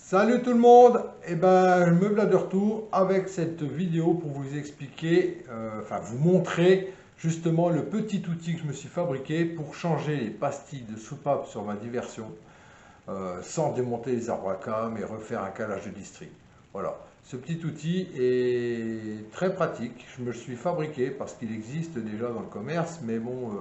Salut tout le monde, me voilà de retour avec cette vidéo pour vous expliquer, vous montrer justement le petit outil que je me suis fabriqué pour changer les pastilles de soupape sur ma diversion sans démonter les arbres à cames et refaire un calage de distri. Voilà, ce petit outil est très pratique, je me le suis fabriqué parce qu'il existe déjà dans le commerce, mais bon,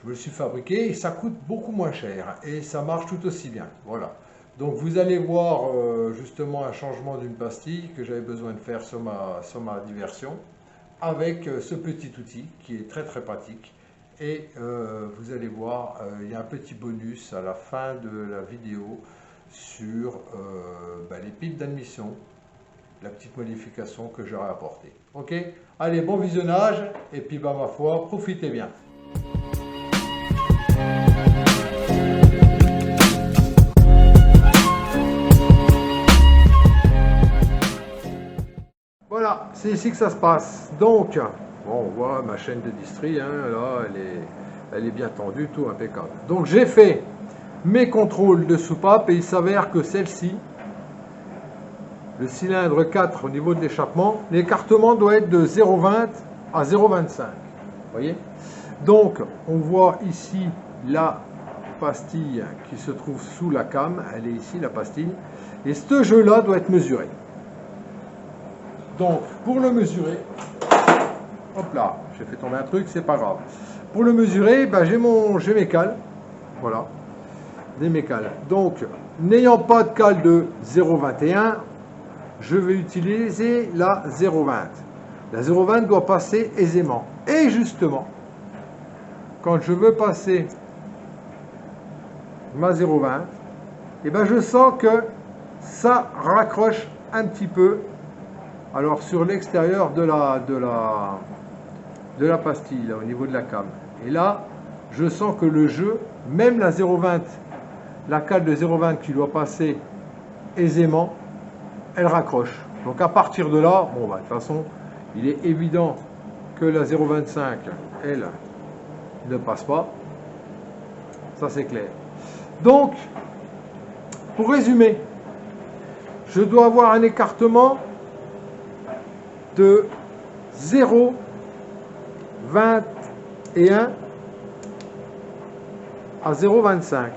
je me le suis fabriqué et ça coûte beaucoup moins cher et ça marche tout aussi bien. Voilà. Donc vous allez voir justement un changement d'une pastille que j'avais besoin de faire sur ma diversion avec ce petit outil qui est très pratique. Et vous allez voir, il y a un petit bonus à la fin de la vidéo sur les piles d'admission, la petite modification que j'aurai apportée. Ok, allez, bon visionnage et puis ma foi, profitez bien. Voilà, c'est ici que ça se passe. Donc, bon, on voit ma chaîne de distri, hein, là, elle est bien tendue, tout impeccable. Donc j'ai fait mes contrôles de soupape et il s'avère que celle-ci, le cylindre 4 au niveau de l'échappement, l'écartement doit être de 0,20 à 0,25. Vous voyez? Donc, on voit ici la pastille qui se trouve sous la came, elle est ici la pastille, et ce jeu-là doit être mesuré. Donc, pour le mesurer, hop là, j'ai fait tomber un truc, c'est pas grave. Pour le mesurer, j'ai mes cales, voilà, mes cales. Donc, n'ayant pas de cale de 0,21, je vais utiliser la 0,20. La 0,20 doit passer aisément. Et justement, quand je veux passer ma 0,20, je sens que ça raccroche un petit peu. Alors sur l'extérieur de la pastille, là, au niveau de la came. Et là, je sens que le jeu, même la 0,20, la cale de 0,20 qui doit passer aisément, elle raccroche. Donc à partir de là, bon, de toute façon, il est évident que la 0,25, elle, ne passe pas. Ça c'est clair. Donc, pour résumer, je dois avoir un écartement de 0,21 à 0,25.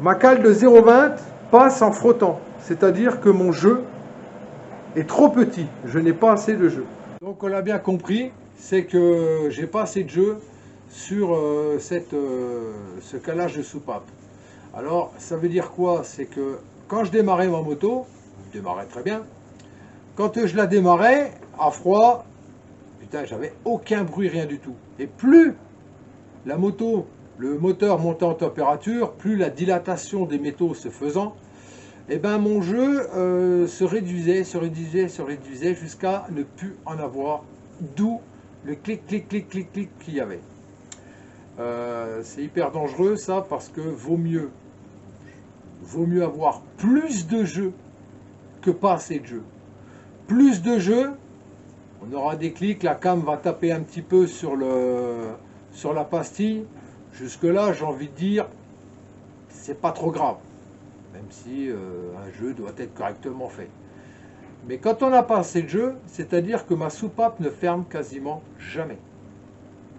Ma cale de 0,20 passe en frottant, c'est-à-dire que mon jeu est trop petit, je n'ai pas assez de jeu. Donc on l'a bien compris, c'est que j'ai pas assez de jeu sur ce calage de soupape. Alors ça veut dire quoi? C'est que quand je démarrais ma moto, je démarrais très bien. Quand je la démarrais, à froid, putain, j'avais aucun bruit, rien du tout. Et plus la moto, le moteur montait en température, plus la dilatation des métaux se faisant, mon jeu se réduisait jusqu'à ne plus en avoir, d'où le clic qu'il y avait. C'est hyper dangereux ça, parce que vaut mieux avoir plus de jeu que pas assez de jeu. Plus de jeu, on aura des clics, la came va taper un petit peu sur la pastille. Jusque là, j'ai envie de dire, c'est pas trop grave, même si un jeu doit être correctement fait. Mais quand on n'a pas assez de jeu, c'est-à-dire que ma soupape ne ferme quasiment jamais.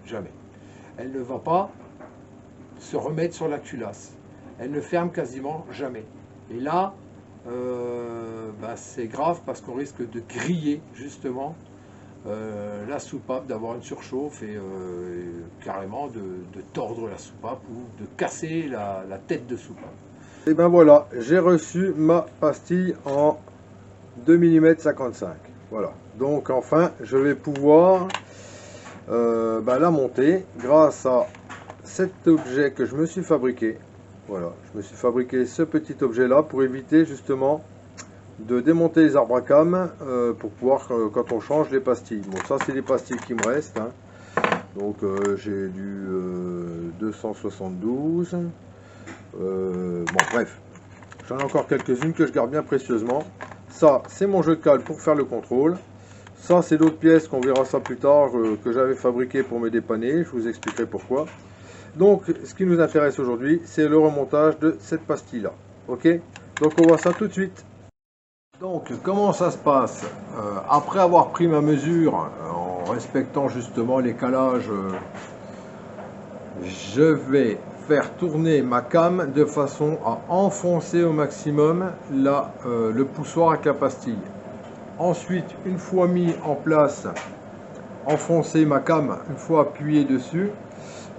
Jamais. Elle ne va pas se remettre sur la culasse. Elle ne ferme quasiment jamais. Et là, c'est grave parce qu'on risque de griller justement la soupape, d'avoir une surchauffe et carrément de tordre la soupape ou de casser la tête de soupape. Et voilà, j'ai reçu ma pastille en 2 mm 55. Voilà, donc enfin je vais pouvoir la monter grâce à cet objet que je me suis fabriqué. Voilà, je me suis fabriqué ce petit objet là pour éviter justement de démonter les arbres à cames pour pouvoir quand on change les pastilles. Bon, ça c'est les pastilles qui me restent, hein. Donc j'ai du 272. Bref, j'en ai encore quelques-unes que je garde bien précieusement. Ça c'est mon jeu de cale pour faire le contrôle. Ça c'est d'autres pièces qu'on verra ça plus tard que j'avais fabriqué pour me dépanner. Je vous expliquerai pourquoi. Donc, ce qui nous intéresse aujourd'hui, c'est le remontage de cette pastille-là. Ok, donc on voit ça tout de suite. Donc comment ça se passe? Après avoir pris ma mesure, en respectant justement les calages, je vais faire tourner ma came de façon à enfoncer au maximum le poussoir avec la pastille. Ensuite, une fois mis en place, enfoncer ma came, une fois appuyé dessus,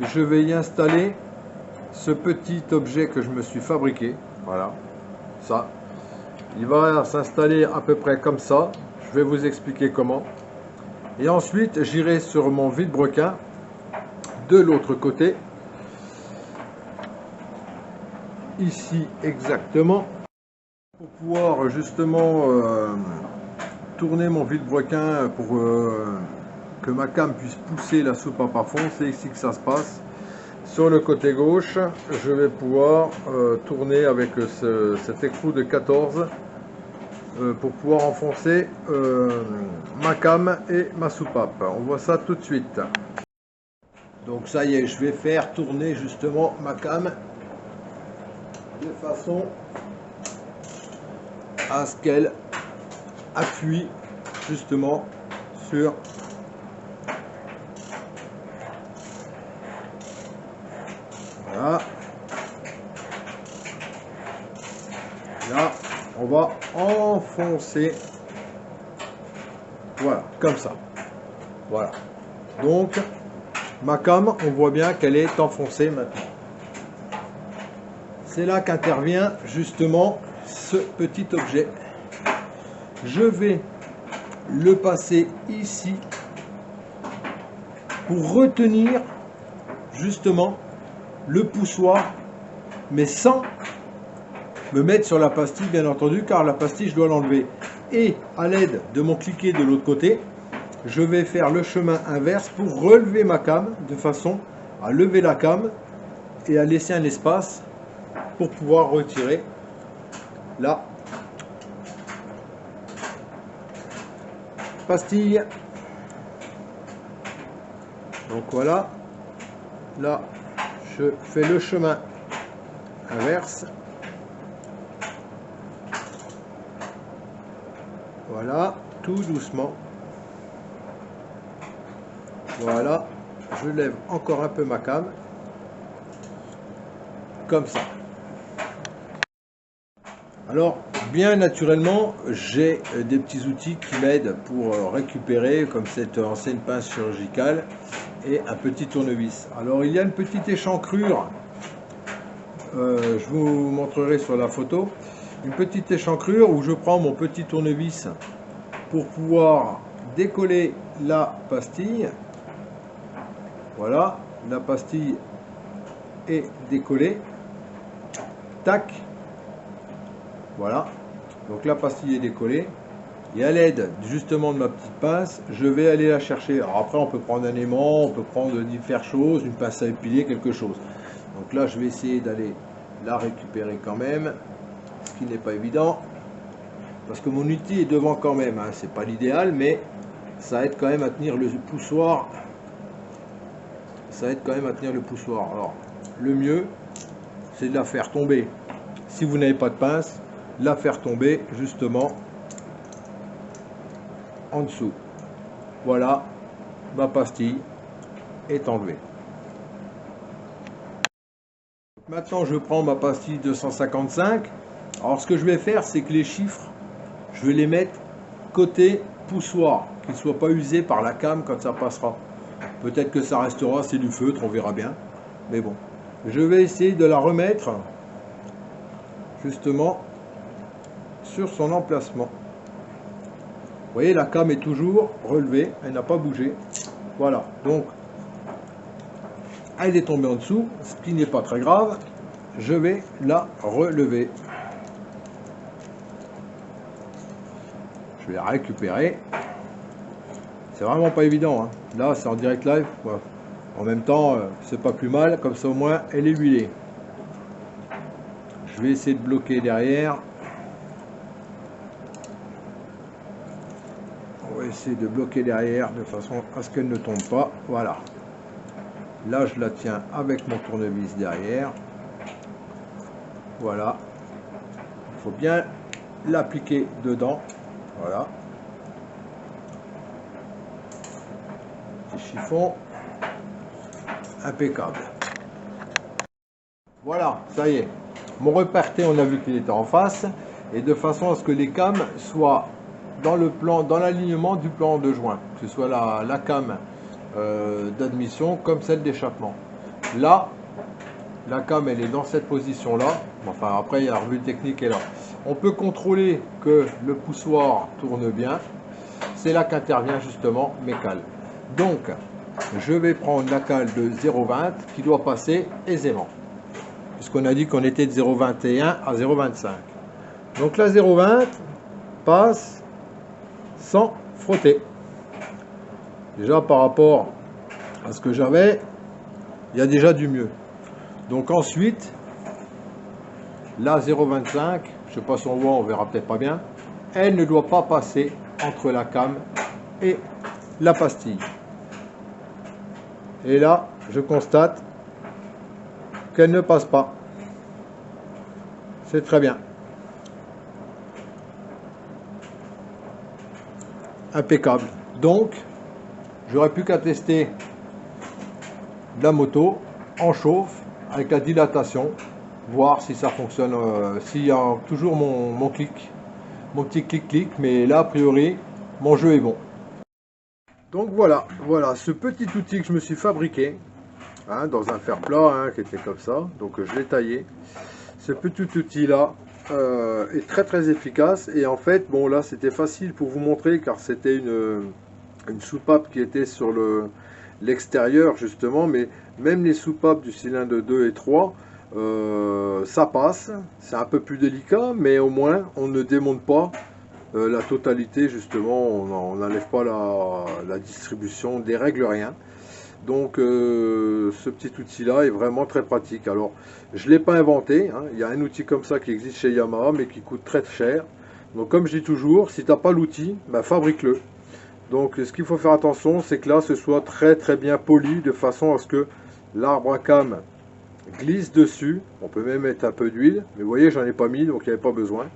je vais y installer ce petit objet que je me suis fabriqué. Voilà, ça. Il va s'installer à peu près comme ça. Je vais vous expliquer comment. Et ensuite, j'irai sur mon vilebrequin de l'autre côté. Ici exactement. Pour pouvoir justement tourner mon vilebrequin pour que ma came puisse pousser la soupape à fond. C'est ici que ça se passe. Sur le côté gauche, je vais pouvoir tourner avec cet écrou de 14 pour pouvoir enfoncer ma came et ma soupape. On voit ça tout de suite. Donc ça y est, je vais faire tourner justement ma came de façon à ce qu'elle appuie justement sur voilà. Là, on va enfoncer. Voilà, comme ça. Voilà. Donc, ma came, on voit bien qu'elle est enfoncée maintenant. C'est là qu'intervient justement ce petit objet. Je vais le passer ici pour retenir justement le poussoir, mais sans me mettre sur la pastille, bien entendu, car la pastille, je dois l'enlever. Et à l'aide de mon cliquet de l'autre côté, je vais faire le chemin inverse pour relever ma came, de façon à lever la came et à laisser un espace pour pouvoir retirer la pastille. Donc voilà, là, je fais le chemin inverse. Voilà, tout doucement. Voilà, je lève encore un peu ma came, comme ça. Alors, bien naturellement, j'ai des petits outils qui m'aident pour récupérer, comme cette ancienne pince chirurgicale et un petit tournevis. Alors, il y a une petite échancrure, je vous montrerai sur la photo, une petite échancrure où je prends mon petit tournevis pour pouvoir décoller la pastille. Voilà, la pastille est décollée. Tac. Voilà. Donc la pastille est décollée. Et à l'aide justement de ma petite pince, je vais aller la chercher. Alors après, on peut prendre un aimant, on peut prendre différentes choses, une pince à épiler, quelque chose. Donc là, je vais essayer d'aller la récupérer quand même, ce qui n'est pas évident. Parce que mon outil est devant quand même, hein. C'est pas l'idéal, mais ça aide quand même à tenir le poussoir. Ça aide quand même à tenir le poussoir. Alors, le mieux, c'est de la faire tomber. Si vous n'avez pas de pince, la faire tomber justement en dessous. Voilà, ma pastille est enlevée. Maintenant, je prends ma pastille 255. Alors, ce que je vais faire, c'est que les chiffres, je vais les mettre côté poussoir, qu'ils ne soient pas usés par la came quand ça passera. Peut-être que ça restera, c'est du feutre, on verra bien. Mais bon, je vais essayer de la remettre justement sur son emplacement. Vous voyez, la came est toujours relevée, elle n'a pas bougé. Voilà, donc elle est tombée en dessous, ce qui n'est pas très grave. Je vais la relever. Je vais la récupérer. C'est vraiment pas évident, hein. Là, c'est en direct live. Ouais. En même temps, c'est pas plus mal. Comme ça, au moins, elle est huilée. Je vais essayer de bloquer derrière. On va essayer de bloquer derrière de façon à ce qu'elle ne tombe pas. Voilà. Là, je la tiens avec mon tournevis derrière. Voilà. faut bien l'appliquer dedans. Voilà. Petit chiffon. Impeccable. Voilà, ça y est. Mon repère-T, on a vu qu'il était en face. Et de façon à ce que les cams soient dans le plan, dans l'alignement du plan de joint. Que ce soit la cam d'admission comme celle d'échappement. Là, la cam elle est dans cette position là. Enfin après il y a la revue technique est là. On peut contrôler que le poussoir tourne bien. C'est là qu'intervient justement mes cales. Donc je vais prendre la cale de 0,20 qui doit passer aisément. Puisqu'on a dit qu'on était de 0,21 à 0,25. Donc la 0,20 passe sans frotter. Déjà par rapport à ce que j'avais, il y a déjà du mieux. Donc ensuite, la 0,25, je ne sais pas si on voit, on verra peut-être pas bien, elle ne doit pas passer entre la cam et la pastille. Et là, je constate qu'elle ne passe pas. C'est très bien. Impeccable. Donc, j'aurais plus qu'à tester la moto en chauffe avec la dilatation, voir si ça fonctionne, s'il y a toujours mon clic, mon petit clic-clic, mais là, a priori, mon jeu est bon. Donc voilà, ce petit outil que je me suis fabriqué, hein, dans un fer plat, hein, qui était comme ça, donc je l'ai taillé. Ce petit outil là est très efficace, et en fait, bon là, c'était facile pour vous montrer, car c'était une soupape qui était sur l'extérieur justement, mais même les soupapes du cylindre 2 et 3, ça passe. C'est un peu plus délicat, mais au moins on ne démonte pas la totalité justement, on n'enlève pas la distribution, on dérègle rien. Donc ce petit outil là est vraiment très pratique. Alors je ne l'ai pas inventé, hein. Il y a un outil comme ça qui existe chez Yamaha mais qui coûte très cher. Donc comme je dis toujours, si tu n'as pas l'outil, bah, fabrique-le. Donc ce qu'il faut faire attention, c'est que là ce soit très bien poli, de façon à ce que l'arbre à cam glisse dessus. On peut même mettre un peu d'huile, mais vous voyez j'en ai pas mis, donc il n'y avait pas besoin.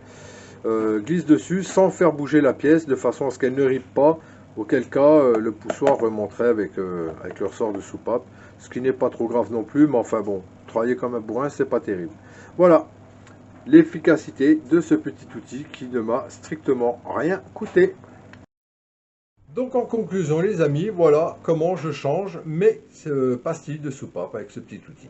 Glisse dessus sans faire bouger la pièce, de façon à ce qu'elle ne rippe pas, auquel cas le poussoir remonterait avec le ressort de soupape, ce qui n'est pas trop grave non plus, mais enfin bon, travailler comme un bourrin, c'est pas terrible. Voilà l'efficacité de ce petit outil qui ne m'a strictement rien coûté. Donc en conclusion les amis, voilà comment je change mes pastilles de soupape avec ce petit outil.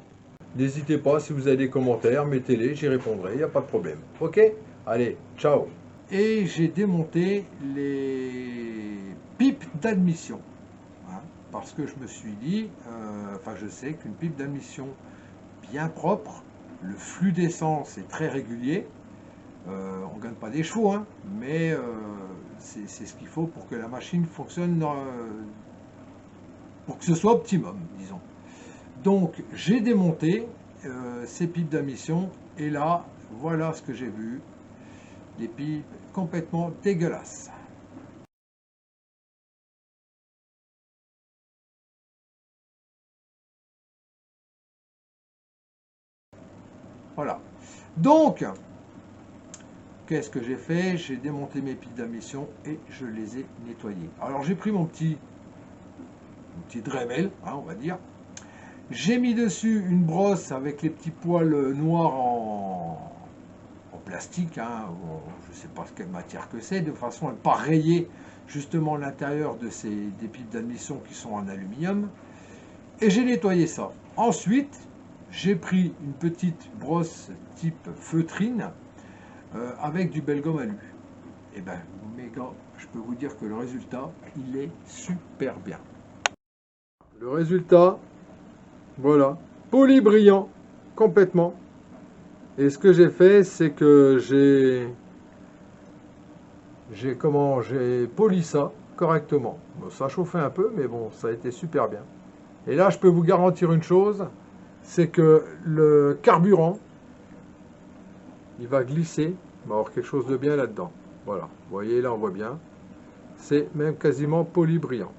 N'hésitez pas, si vous avez des commentaires, mettez-les, j'y répondrai, il n'y a pas de problème. Ok? Allez, ciao! Et j'ai démonté les pipes d'admission. Hein, parce que je me suis dit, enfin je sais qu'une pipe d'admission bien propre, le flux d'essence est très régulier. On ne gagne pas des chevaux, hein, mais c'est ce qu'il faut pour que la machine fonctionne, pour que ce soit optimum, disons. Donc j'ai démonté ces pipes d'admission et là, voilà ce que j'ai vu. Des pipes complètement dégueulasses. Voilà. Donc, qu'est-ce que j'ai fait? J'ai démonté mes pipes d'admission et je les ai nettoyées. Alors j'ai pris mon petit Dremel, hein, on va dire. J'ai mis dessus une brosse avec les petits poils noirs en plastique, hein, je ne sais pas quelle matière que c'est, de façon à ne pas rayer justement l'intérieur des pipes d'admission qui sont en aluminium. Et j'ai nettoyé ça. Ensuite, j'ai pris une petite brosse type feutrine avec du bel-gomme alu. Et ben, mes gars, je peux vous dire que le résultat, il est super bien. Le résultat, voilà, poli brillant, complètement. Et ce que j'ai fait, c'est que j'ai poli ça correctement. Bon, ça chauffait un peu, mais bon, ça a été super bien. Et là, je peux vous garantir une chose, c'est que le carburant, il va glisser, il va y avoir quelque chose de bien là-dedans. Voilà, vous voyez, là on voit bien. C'est même quasiment poli brillant.